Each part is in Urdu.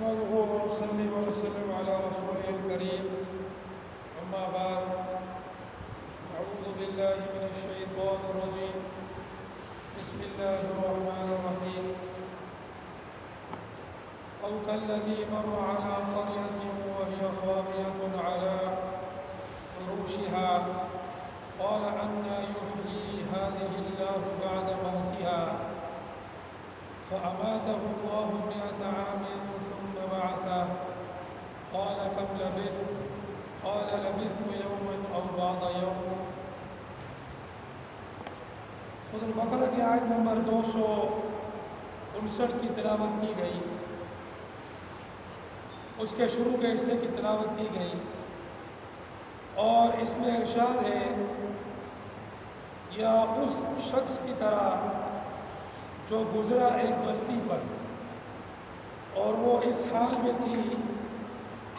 نحمده ونصلي ونسلم على رسوله الكريم أما بعد أعوذ بالله من الشيطان الرجيم بسم الله الرحمن الرحيم أو كالذي مر على قرية وهي خاوية على عروشها قال أنى يحيي هذه الله بعد موتها فأماته الله 100 عام ثم بعثه قال كم لبثت قال لبثت يوما أو بعض يوم. سورۃ البقرہ کی آیت نمبر 259 کی تلاوت کی گئی. اس کے شروع کے حصے کی تلاوت کی گئی اور اس میں ارشاد ہے یا اس شخص کی طرح جو گزرا ایک بستی پر اور وہ اس حال میں تھی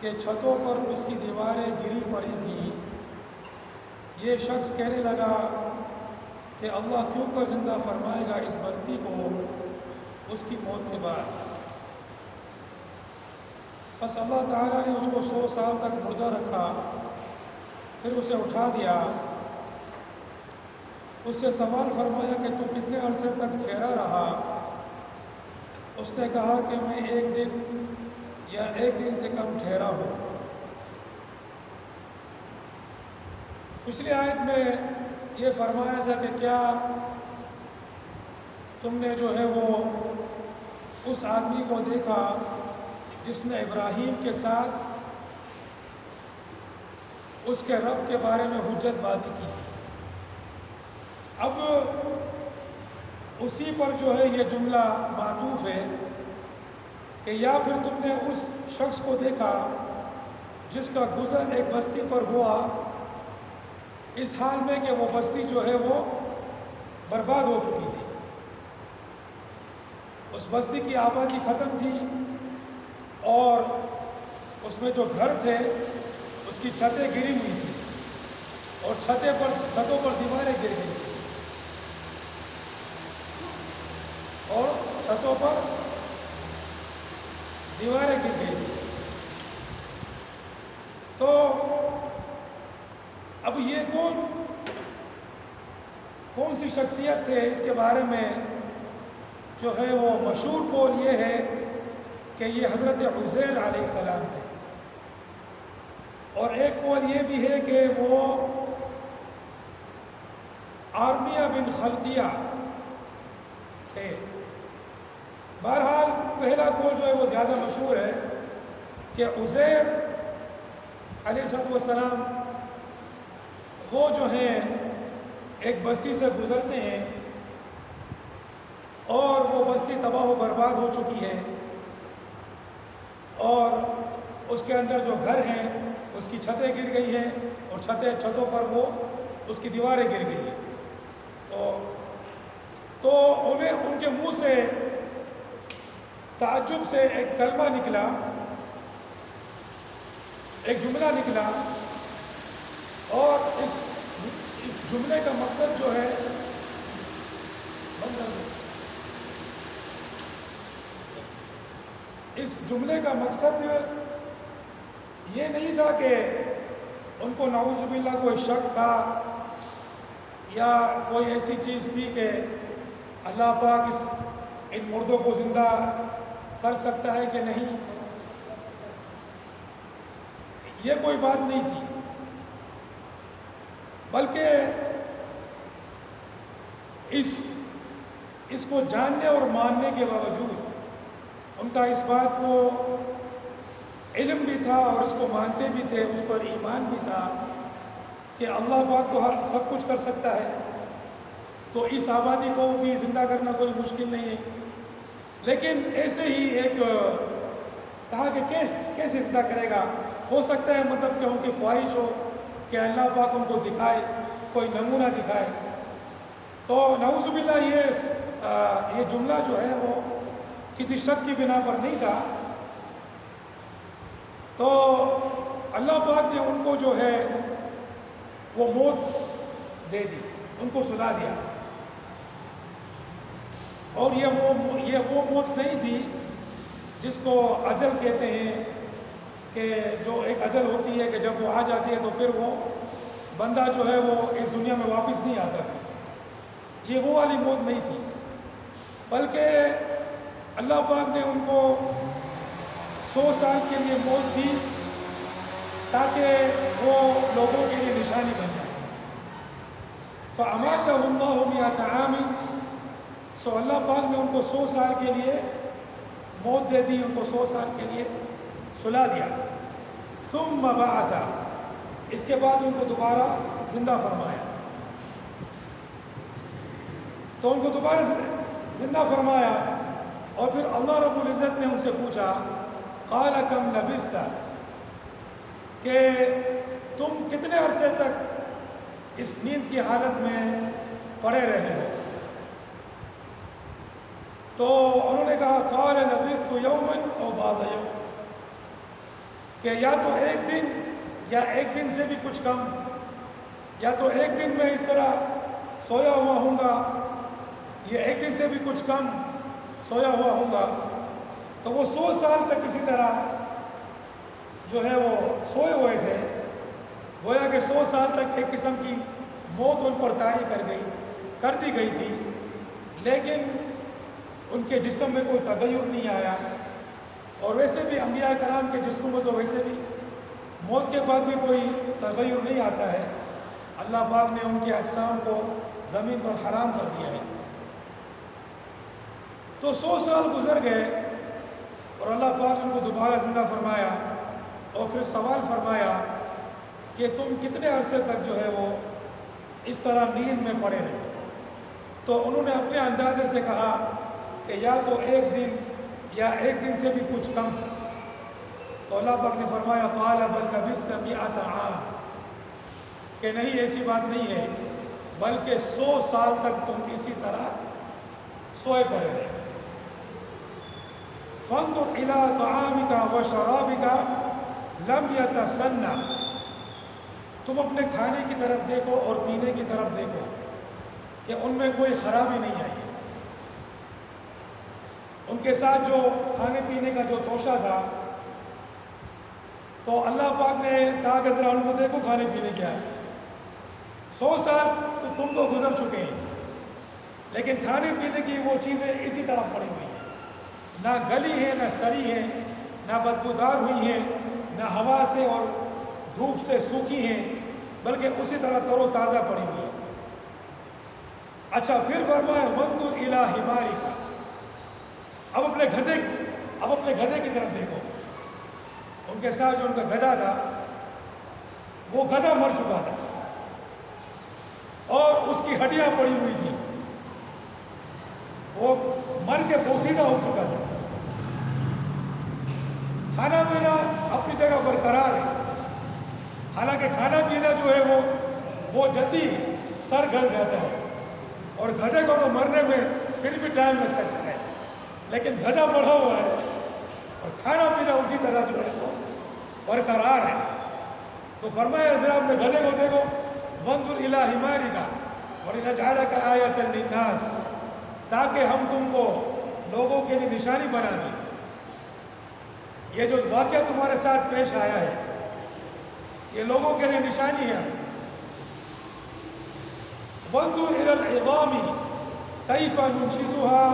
کہ چھتوں پر اس کی دیواریں گری پڑی تھیں. یہ شخص کہنے لگا کہ اللہ کیوں کر زندہ فرمائے گا اس بستی کو اس کی موت کے بعد. بس اللہ تعالیٰ نے اس کو 100 سال تک مردہ رکھا، پھر اسے اٹھا دیا. اس سے سوال فرمایا کہ تو کتنے عرصے تک ٹھہرا رہا؟ اس نے کہا کہ میں 1 دن یا 1 دن سے کم ٹھہرا ہوں. پچھلی آیت میں یہ فرمایا تھا کہ کیا تم نے جو ہے وہ اس آدمی کو دیکھا جس نے ابراہیم کے ساتھ اس کے رب کے بارے میں حجت بازی کی. اب اسی پر جو ہے یہ جملہ معطوف ہے کہ یا پھر تم نے اس شخص کو دیکھا جس کا گزر ایک بستی پر ہوا اس حال میں کہ وہ بستی جو ہے وہ برباد ہو چکی تھی. اس بستی کی آبادی ختم تھی اور اس میں جو گھر تھے اس کی چھتیں گری ہوئی تھیں اور چھتوں پر دیواریں گر گئی تھیں اور چھتوں پر دیواریں گر گئی تھیں. تو اب یہ کون سی شخصیت تھے؟ اس کے بارے میں جو ہے وہ مشہور قول یہ ہے کہ یہ حضرت عزیر علیہ السلام تھے، اور ایک قول یہ بھی ہے کہ وہ آرمیہ بن خلقیہ تھے. بہرحال پہلا قول جو ہے وہ زیادہ مشہور ہے کہ عزیر علیہ السلام وہ جو ہیں ایک بستی سے گزرتے ہیں اور وہ بستی تباہ و برباد ہو چکی ہے اور اس کے اندر جو گھر ہیں اس کی چھتیں گر گئی ہیں اور چھتوں پر وہ اس کی دیواریں گر گئی ہیں. تو انہیں ان کے منہ سے تعجب سے ایک کلمہ نکلا، ایک جملہ نکلا، اور اس جملے کا مقصد جو ہے اس جملے کا مقصد یہ نہیں تھا کہ ان کو نعوذ باللہ کوئی شک تھا یا کوئی ایسی چیز تھی کہ اللہ پاک ان مردوں کو زندہ کر سکتا ہے کہ نہیں. یہ کوئی بات نہیں تھی، بلکہ اس کو جاننے اور ماننے کے باوجود ان کا اس بات کو علم بھی تھا اور اس کو مانتے بھی تھے، اس پر ایمان بھی تھا کہ اللہ پاک تو سب کچھ کر سکتا ہے، تو اس آبادی کو بھی زندہ کرنا کوئی مشکل نہیں ہے. لیکن ایسے ہی ایک کہا کہ کیسے زندہ کرے گا؟ ہو سکتا ہے مطلب کہ ان کی خواہش ہو کہ اللہ پاک ان کو دکھائے، کوئی نمونہ دکھائے. تو نعوذ باللہ یہ جملہ جو ہے وہ کسی شک کی بنا پر نہیں تھا. تو اللہ پاک نے ان کو جو ہے وہ موت دے دی، ان کو سلا دیا. اور یہ وہ موت نہیں تھی جس کو اجل کہتے ہیں، کہ جو ایک اجل ہوتی ہے کہ جب وہ آ جاتی ہے تو پھر وہ بندہ جو ہے وہ اس دنیا میں واپس نہیں آتا تھا. یہ وہ والی موت نہیں تھی، بلکہ اللہ پاک نے ان کو 100 سال کے لیے موت دی تاکہ وہ لوگوں کے لیے نشانی بن جائے. فَأَمَاتَهُ اللَّهُ مِئَةَ عَامٍ، سو اللہ پاک نے ان کو 100 سال کے لیے موت دے دی، ان کو 100 سال کے لیے سلا دیا. ثُمَّ بَعَثَ، اس کے بعد ان کو دوبارہ زندہ فرمایا. تو ان کو دوبارہ زندہ فرمایا اور پھر اللہ رب العزت نے ان سے پوچھا قَالَ كَمْ لَبِثْتَ، کہ تم کتنے عرصے تک اس نیند کی حالت میں پڑے رہے ہو؟ تو انہوں نے کہا قَالَ لَبِثْتُ يَوْمًا أَوْ بَعْضَ يَوْمٍ، کہ یا تو ایک دن یا ایک دن سے بھی کچھ کم، یا تو ایک دن میں اس طرح سویا ہوا ہوں گا یا ایک دن سے بھی کچھ کم سویا ہوا ہوں گا. تو وہ 100 سال تک اسی طرح جو ہے وہ سوئے ہوئے تھے. گویا کہ 100 سال تک ایک قسم کی موت ان پر طاری کر دی گئی تھی، لیکن ان کے جسم میں کوئی تغیر نہیں آیا. اور ویسے بھی انبیاء کرام کے جسم میں تو ویسے بھی موت کے بعد بھی کوئی تغیر نہیں آتا ہے. اللہ پاک نے ان کے اجسام کو زمین پر حرام کر دیا ہے. تو 100 سال گزر گئے اور اللہ پاک نے ان کو دوبارہ زندہ فرمایا اور پھر سوال فرمایا کہ تم کتنے عرصے تک جو ہے وہ اس طرح نیند میں پڑے رہے؟ تو انہوں نے اپنے اندازے سے کہا کہ یا تو ایک دن یا ایک دن سے بھی کچھ کم. تو اللہ پاک نے فرمایا قَالَ بَلْ لَبِثْتَ مِئَةَ عَامٍ، کہ نہیں ایسی بات نہیں ہے، بلکہ 100 سال تک تم اسی طرح سوئے پڑے رہے. فَانظُرْ إِلَىٰ طَعَامِكَ وَشَرَابِكَ لَمْ يَتَسَنَّ، تم اپنے کھانے کی طرف دیکھو اور پینے کی طرف دیکھو کہ ان میں کوئی خرابی نہیں آئی. ان کے ساتھ جو کھانے پینے کا جو توشہ تھا، تو اللہ پاک نے کہا کہ ذرا ان کو دیکھو کھانے پینے کیا ہے. 100 سال تو تم کو گزر چکے ہیں، لیکن کھانے پینے کی وہ چیزیں اسی طرح پڑی ہوئی ہیں، نہ گلی ہیں نہ سڑی ہیں، نہ بدبودار ہوئی ہیں، نہ ہوا سے اور دھوپ سے سوکھی ہیں، بلکہ اسی طرح تر و تازہ پڑی ہوئی ہیں. اچھا پھر فرمایا وَانظُرْ إِلَىٰ حِمَارِكَ، اب اپنے گدھے کی طرف دیکھو. ان کے ساتھ جو ان کا گدھا تھا، وہ گدھا مر چکا تھا اور اس کی ہڈیاں پڑی ہوئی تھی، وہ مر کے بوسیدہ ہو چکا تھا. کھانا پینا اپنی جگہ برقرار ہے، حالانکہ کھانا پینا جو ہے وہ جلدی سر گل جاتا ہے، اور گدھے کو تو مرنے میں پھر بھی ٹائم لگ سکتا ہے، لیکن گدھا مڑا ہوا ہے اور کھانا پینا اسی طرح جو ہے وہ برقرار ہے. تو فرمایا ذرا اپنے گدھے کو دیکھو، وَانظُرْ إِلَىٰ حِمَارِكَ وَلِنَجْعَلَكَ آیَةً لِلنَّاسِ، تاکہ ہم تم کو لوگوں کے لیے نشانی بنا دیں. یہ جو واقعہ تمہارے ساتھ پیش آیا ہے یہ لوگوں کے لیے نشانی ہے. وَانظُرْ إِلَى الْعِظَامِ كَيْفَ نُنشِزُهَا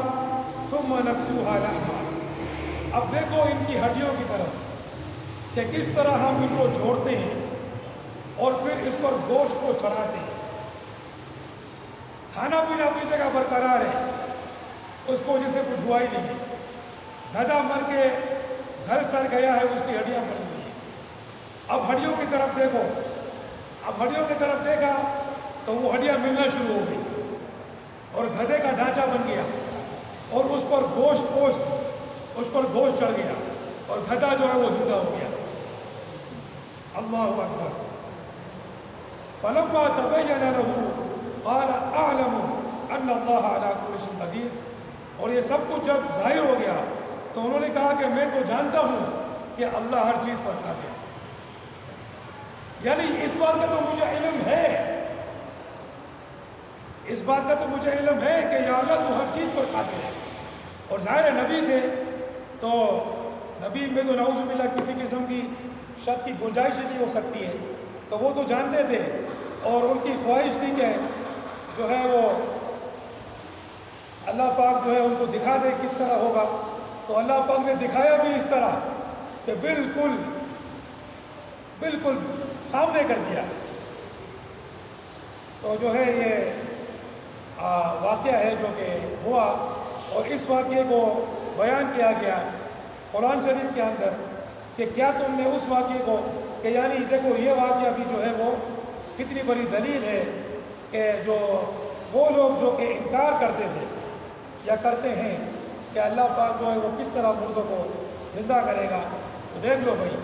ثُمَّ نَكْسُوهَا لَحْمًا، اب دیکھو ان کی ہڈیوں کی طرف کہ کس طرح ہم ان کو جوڑتے ہیں اور پھر اس پر گوشت کو چڑھاتے ہیں. کھانا پینا اپنی جگہ برقرار ہے، اس کو جسے کچھ ہوا ہی نہیں. گدھا مر کے گھر سر گیا ہے، اس کی ہڈیاں پڑی ہوئی ہیں. اب ہڈیوں کی طرف دیکھو، اب ہڈیوں کی طرف دیکھا تو وہ ہڈیاں ملنا شروع ہو گئی اور گدھے کا ڈھانچہ بن گیا اور اس پر گوشت چڑھ گیا اور گدھا جو ہے وہ زندہ ہو گیا. اللہ اکبر. فلما تبین له قال اعلم ان اللہ علی کل شیء قدیر، اور یہ سب کچھ جب ظاہر ہو گیا تو انہوں نے کہا کہ میں تو جانتا ہوں کہ اللہ ہر چیز پر قادر ہے. یعنی اس بات کا تو مجھے علم ہے، اس بات کا تو مجھے علم ہے کہ یا اللہ تو ہر چیز پر قادر ہے. اور ظاہر نبی تھے تو نبی میں تو نعوذ باللہ کسی قسم کی شک کی گنجائش ہی نہیں ہو سکتی ہے، تو وہ تو جانتے تھے اور ان کی خواہش تھی کہ جو ہے وہ اللہ پاک جو ہے ان کو دکھا دے کس طرح ہوگا، تو اللہ پاک نے دکھایا بھی اس طرح کہ بالکل بالکل سامنے کر دیا۔ تو جو ہے یہ واقعہ ہے جو کہ ہوا، اور اس واقعے کو بیان کیا گیا قرآن شریف کے اندر کہ کیا تم نے اس واقعے کو کہ یعنی دیکھو یہ واقعہ بھی جو ہے وہ کتنی بڑی دلیل ہے کہ جو وہ لوگ جو کہ انکار کرتے تھے یا کرتے ہیں کہ اللہ پاک جو ہے وہ کس طرح مردوں کو زندہ کرے گا، تو دیکھ لو بھائی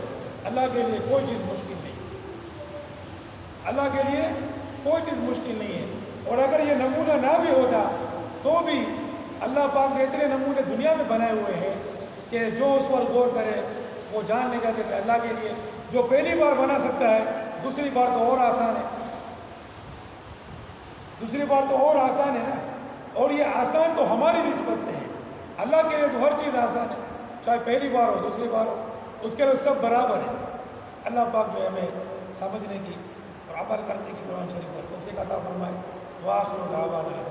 اللہ کے لیے کوئی چیز مشکل نہیں، اللہ کے لیے کوئی چیز مشکل نہیں ہے۔ اور اگر یہ نمونہ نہ بھی ہوتا تو بھی اللہ پاک نے اتنے نمونے دنیا میں بنائے ہوئے ہیں کہ جو اس پر غور کرے وہ جان لے گا کہ اللہ کے لیے جو پہلی بار بنا سکتا ہے دوسری بار تو اور آسان ہے، دوسری بار تو اور آسان ہے نا، اور یہ آسان تو ہماری نسبت سے ہے، اللہ کے لیے تو ہر چیز آسان ہے، چاہے پہلی بار ہو دوسری بار ہو، اس کے لیے سب برابر ہے۔ اللہ پاک جو ہے ہمیں سمجھنے کی اور عمل کرنے کی قرآن شریف پر توفیق عطا فرمائے۔ وآخر دعوانا